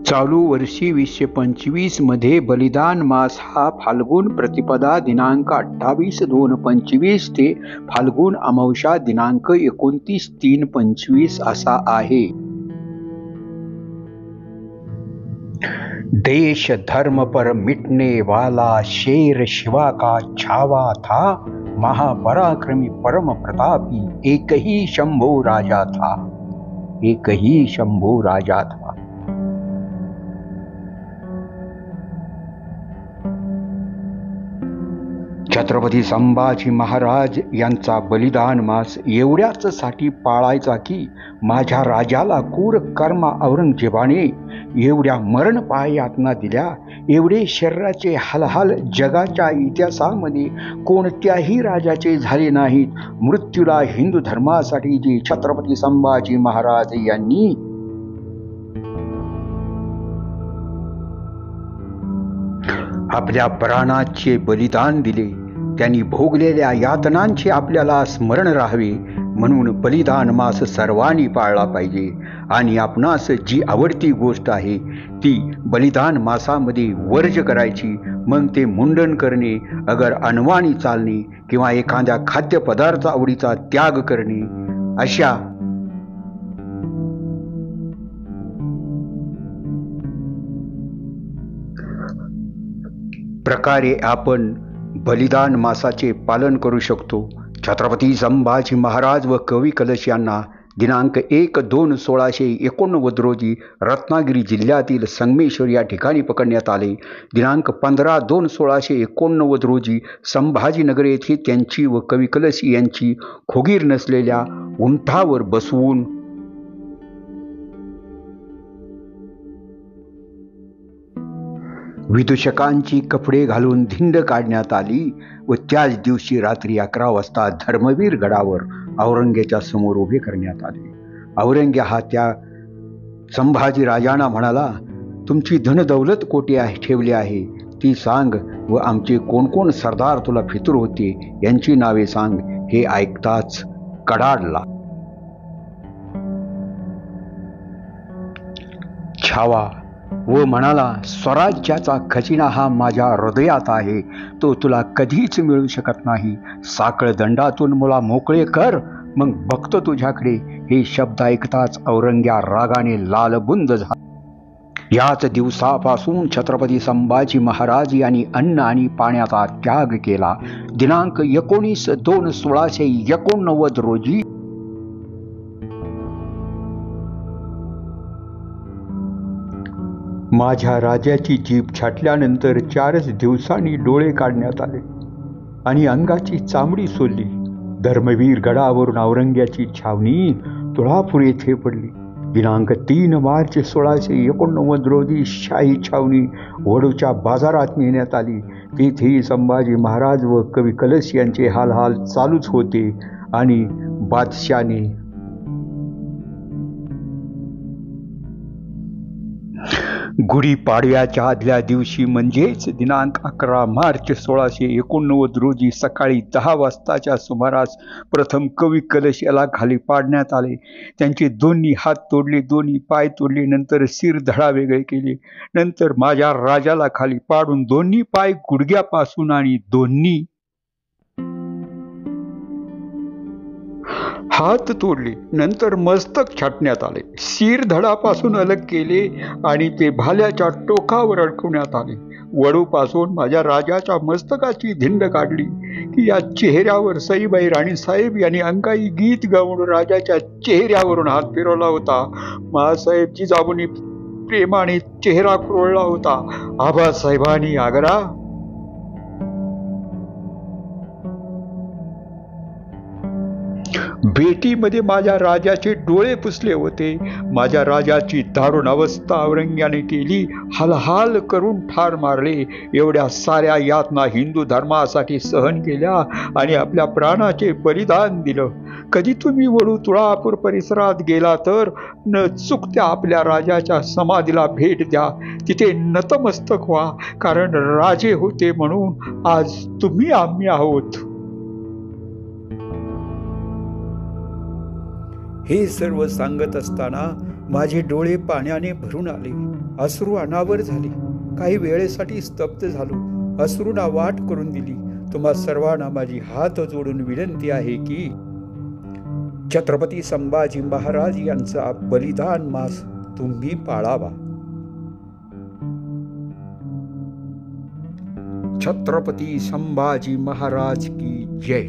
चालू वर्षी 2025 मध्ये बलिदान मास हा फाल्गुन प्रतिपदा दिनांक 28/2/25 ते फाल्गुन अमावस्या दिनांक 29/3/25 असा आहे. देश धर्म पर मिटने वाला शेर शिवा का छावा था, महापराक्रमी परम प्रतापी एक ही शंभू राजा था, एक ही शंभू राजा था. छत्रपती संभाजी महाराज यांचा बलिदान मास एवढ्याच साठी पाळायचा की माझ्या राजाला क्रूर कर्मा औरंगजेबाने एवढ्या मरणपाय यातना दिल्या, एवढे शरीराचे हालहाल जगाच्या इतिहासामध्ये कोणत्याही राजाचे झाले नाहीत. मृत्यूला हिंदू धर्मासाठी जे छत्रपती संभाजी महाराज यांनी आपल्या प्राणाचे बलिदान दिले, त्यांनी भोगलेल्या यातनांचे आपल्याला स्मरण राहावे म्हणून बलिदान मास सर्वांनी पाळला पाहिजे. आणि आपणास जी आवडती गोष्ट आहे ती बलिदान मासामध्ये वर्ज करायची. मग ते मुंडन करणे, अगर अनवाणी चालणे किंवा एखाद्या खाद्यपदार्थ आवडीचा त्याग करणे, अशा प्रकारे आपण बलिदान मासाचे पालन करू शकतो. छत्रपती संभाजी महाराज व कवी कलश यांना दिनांक 1/2/1689 रोजी रत्नागिरी जिल्ह्यातील संगमेश्वर या ठिकाणी पकडण्यात आले. दिनांक 15/2/1689 रोजी संभाजीनगर येथे त्यांची व कवी कलश यांची खोगीर नसलेल्या उंटावर बसवून विदूषकांची कपडे घालून धिंड काढण्यात आली व त्याच दिवशी रात्री 11 वाजता धर्मवीर गडावर औरंग्याच्या समोर उभे करण्यात आले. औरंग्या हा त्या संभाजी राजांना म्हणाला, तुमची धनदौलत कोठे ठेवली आहे ती सांग व आमचे कोण कोण सरदार तुला फितूर होते यांची नावे सांग. हे ऐकताच कडाडला. छावा व म्हणाला, स्वराज्याचा खजिना हा माझ्या हृदयात आहे, तो तुला कधीच मिळू शकत नाही. साखळ दंडातून मला मोकळे कर, मग बघतो तुझ्याकडे. हे शब्द ऐकताच औरंग्या रागाने लालबुंद झाला. याच दिवसापासून छत्रपती संभाजी महाराज यांनी अन्न आणि पाण्याचा त्याग केला. दिनांक 19/2/1689 रोजी माझ्या राजाची जीभ छाटल्यानंतर 4च दिवसांनी डोळे काढण्यात आले आणि अंगाची चामडी सोलली. धर्मवीर गडावरून औरंग्याची छावणी तुळापूर येथे पडली. दिनांक 3/मार्च/1689 रोजी शाही छावणी वडूच्या बाजारात नेण्यात आली. तेथेही संभाजी महाराज व कवी कलश यांचे हालहाल चालूच होते आणि बादशाने गुढीपाडव्याच्या आदल्या दिवशी म्हणजेच दिनांक 11/मार्च/1689 रोजी सकाळी 10 वाजताच्या सुमारास प्रथम कवी कलश याला खाली पाडण्यात आले. त्यांचे दोन्ही हात तोडले, दोन्ही पाय तोडले, नंतर शिरधडा वेगळे केले. नंतर माझ्या राजाला खाली पाडून दोन्ही पाय गुडघ्यापासून आणि दोन्ही हात तोडले. नंतर मस्तक छाटण्यात आले, शिरधडापासून अलग केले आणि ते भाल्याच्या टोकावर अडकवण्यात आले. वडूपासून माझ्या राजाच्या मस्तकाची धिंड काढली की या चेहऱ्यावर सईबाई राणीसाहेब यांनी अंगाई गीत गाऊन राजाच्या चेहऱ्यावरून हात फिरवला होता. मासाहेब जिजाऊंनी प्रेमाने चेहरा कुरळला होता. आबासाहेबांनी आग्रा भेटीमध्ये माझ्या राजाचे डोळे पुसले होते. माझ्या राजाची दारुण अवस्था औरंग्याने केली, हालहाल करून ठार मारले. एवढ्या साऱ्या यातना हिंदू धर्मासाठी सहन केल्या आणि आपल्या प्राणाचे बलिदान दिलं. कधी तुम्ही वडू तुळापूर परिसरात गेला तर न चुकत्या आपल्या राजाच्या समाधीला भेट द्या. तिथे नतमस्तक व्हा, कारण राजे होते म्हणून आज तुम्ही आम्ही आहोत. हे सर्व सांगत असताना माझे डोळे पाण्याने भरून आले, अश्रू अनावर झाले. काही वेळेसाठी स्तब्ध झालो. अश्रूंना वाट करून दिली. तुम्हा सर्वांना माझी हात जोडून विनंती आहे की छत्रपती संभाजी महाराज यांचा बलिदान मास तुम्ही पाळावा. छत्रपती संभाजी महाराज की जय.